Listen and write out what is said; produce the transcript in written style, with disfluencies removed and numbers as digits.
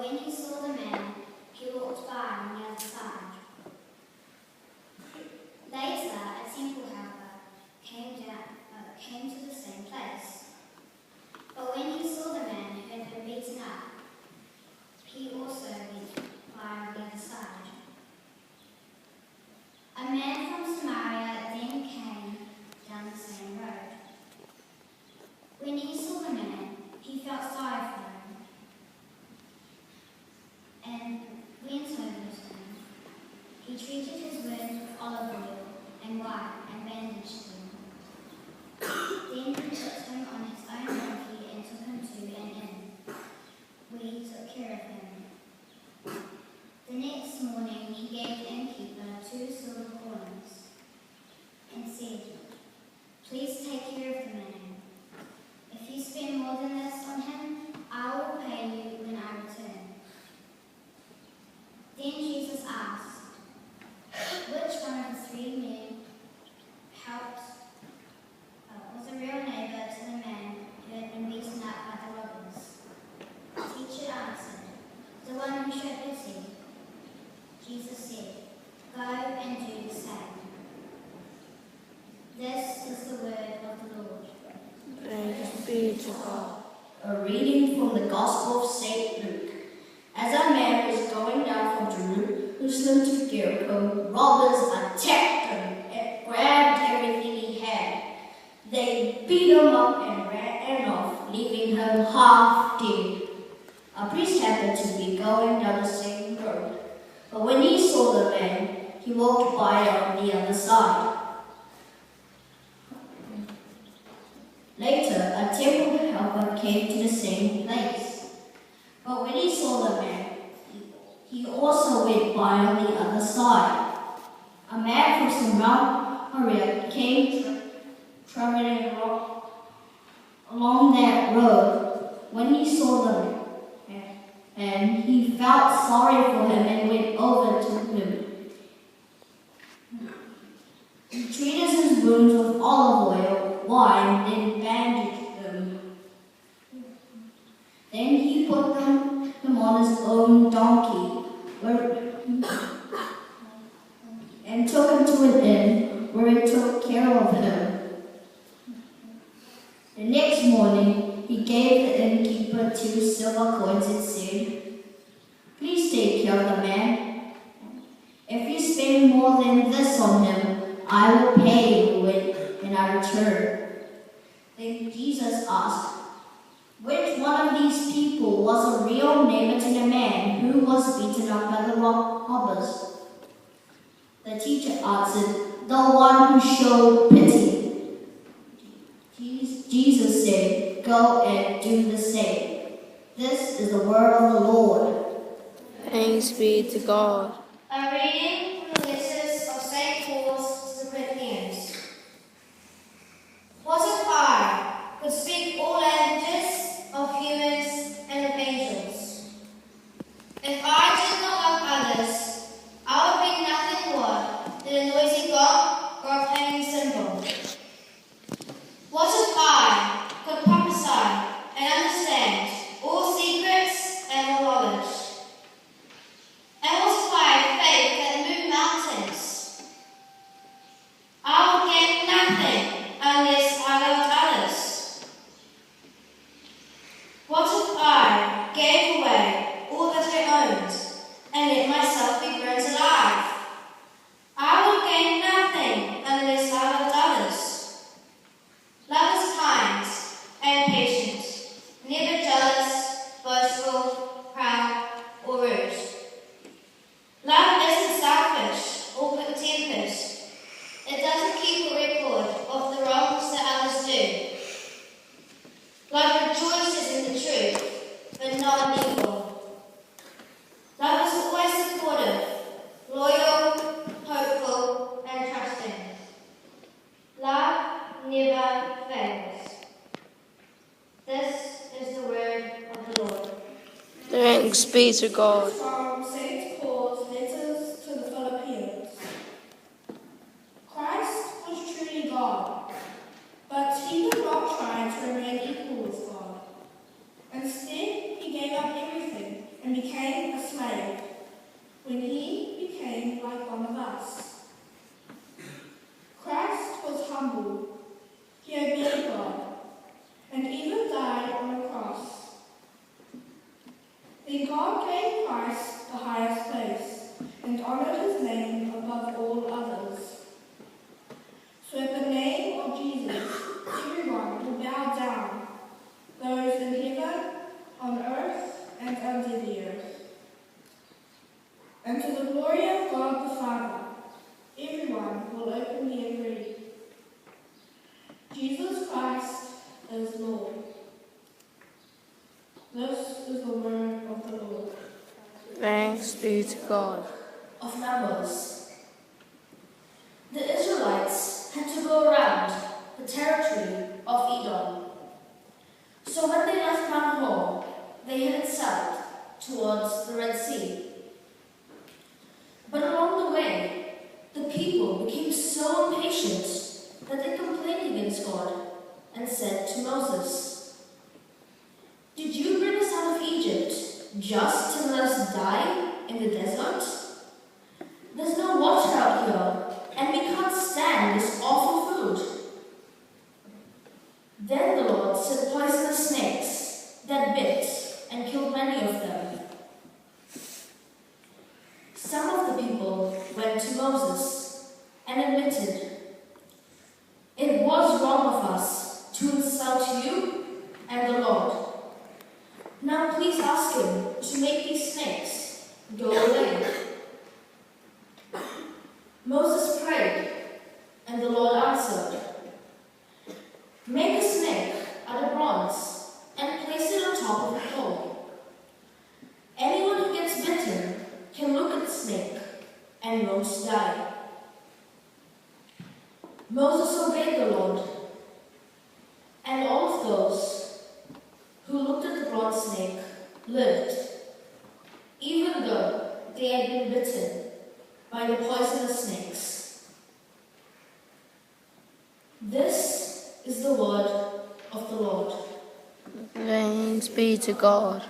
when he saw the man, he walked by on the other side. Later, a temple helper came to the same place. But when he saw the man who had been beaten up, he also went by on the other side. A man from Samaria then came down the same road. When he saw the man, he felt sorry for him and went over to him. He treated his wounds with olive oil and wine and bandaged them. Then he put him on his own donkey and took him to an inn, where he took care of him. The next morning he gave the innkeeper 2 silver coins and said, "Please take care of the man. If you spend more than this on him, I will pay you when I return." Then Jesus asked, "Which one of the 3 men was a real neighbor to the man who had been beaten up by the robbers?" The teacher answered, "The one who showed pity." Jesus said, "Go and do the same." This is the word of the Lord. Praise be to God. A reading from the Gospel of St. Luke. As a man was going down from Jerusalem to Jericho, robbers attacked him and grabbed everything he had. They beat him up and ran off, leaving him half dead. A priest happened to be going down the same road, but when he saw the man, he walked by on the other side. Later, a temple helper came to the same place. But when he saw the man, he also went by on the other side. A man from Samaria came traveling along that road. When he saw the man, and he felt sorry for him and went over to him. He treated his wounds with olive oil, wine, then bandaged them. Then he put him on his own donkey and took him to an inn where he took care of him. The next morning, he gave the innkeeper 2 silver coins and said, "Please take care of the man. If you spend more than this on him, I will pay you when I return." Then Jesus asked, "Which one of these people was a real neighbor to the man who was beaten up by the robbers?" The teacher answered, "The one who showed pity." Jesus said, "Go and do the same." This is the word of the Lord. Thanks be to God. A reading from the letters of St. Paul to the Corinthians. What if I could speak all languages of humans and of angels? If I did not love others, I would be nothing more than a noisy gong or a clanging cymbal. What if I could prophesy and understand all secrets and all knowledge? And what if I had faith that moved mountains? I would gain nothing unless I loved others. What if I gave away all that I owned and let myself be burnt alive? I would gain nothing unless I loved others. Love is kind and patient, never jealous, boastful, proud, or rude. Love isn't selfish or quick-tempered. It doesn't keep a record of the wrongs that others do. Love rejoices in the truth, but not in evil. Love is always supportive, loyal, hopeful, and trusting. Love never fails. This is the word of the Lord. Thanks be to God. From St. Paul's letters to the Philippians. Christ was truly God, but he did not try to remain equal with God. Instead, he gave up everything and became Then God gave Christ the highest place and honored his name above all others. So at the name of Jesus, everyone will bow down, those in heaven, on earth, and under the earth. And to the glory of God the Father, everyone will openly agree. Jesus Christ is Lord. This is the word of the Lord. Thanks be to God. Of Numbers. The Israelites had to go around the territory of Edom. So when they left Mount Hor, they headed south towards the Red Sea. But along the way, the people became so impatient that they complained against God and said to Moses, "Did you bring us out of Egypt just to let us die in the desert? There's no water out here, and we can't stand this awful food." Then the Lord sent poisonous snakes that bit and killed many of them. Some of the people went to Moses and admitted, "It was wrong of us to insult you and the Lord. Now please ask him to make these snakes go away." Moses prayed, and the Lord answered, "Make a snake out of bronze and place it on top of a pole. Anyone who gets bitten can look at the snake and won't die." Moses obeyed the Lord, and all of those who looked at the bronze snake lived, even though they had been bitten by the poisonous snakes. This is the word of the Lord. Thanks be to God.